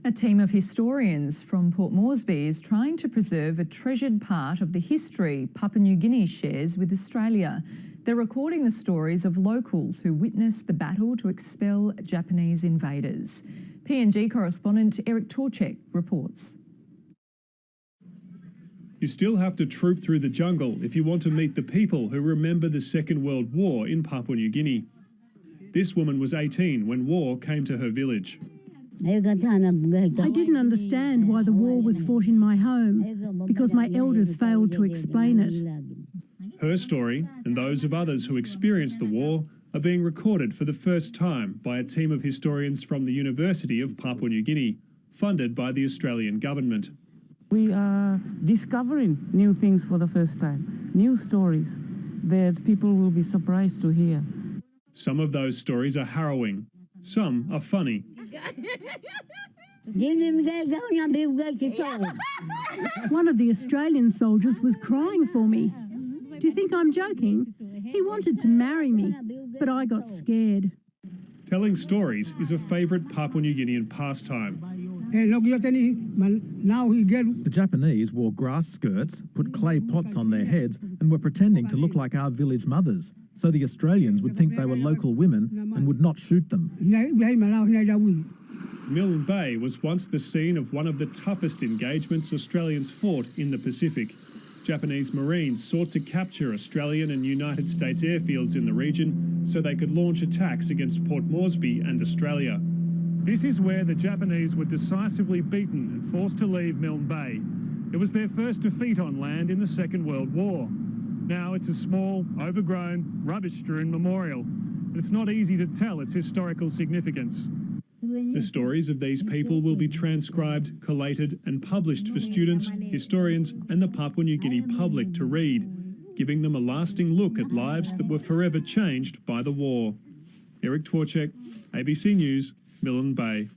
A team of historians from Port Moresby is trying to preserve a treasured part of the history Papua New Guinea shares with Australia. They're recording the stories of locals who witnessed the battle to expel Japanese invaders. PNG correspondent Eric Torchek reports. You still have to troop through the jungle if you want to meet the people who remember the Second World War in Papua New Guinea. This woman was 18 when war came to her village. I didn't understand why the war was fought in my home, because my elders failed to explain it. Her story, and those of others who experienced the war, are being recorded for the first time by a team of historians from the University of Papua New Guinea, funded by the Australian government. We are discovering new things for the first time, new stories that people will be surprised to hear. Some of those stories are harrowing, some are funny. One of the Australian soldiers was crying for me. Do you think I'm joking? He wanted to marry me, but I got scared. Telling stories is a favourite Papua New Guinean pastime. The Japanese wore grass skirts, put clay pots on their heads and were pretending to look like our village mothers, so the Australians would think they were local women and would not shoot them. Milne Bay was once the scene of one of the toughest engagements Australians fought in the Pacific. Japanese Marines sought to capture Australian and United States airfields in the region so they could launch attacks against Port Moresby and Australia. This is where the Japanese were decisively beaten and forced to leave Milne Bay. It was their first defeat on land in the Second World War. Now it's a small, overgrown, rubbish-strewn memorial, and it's not easy to tell its historical significance. The stories of these people will be transcribed, collated and published for students, historians and the Papua New Guinea public to read, giving them a lasting look at lives that were forever changed by the war. Eric Torchek, ABC News, Milne Bay.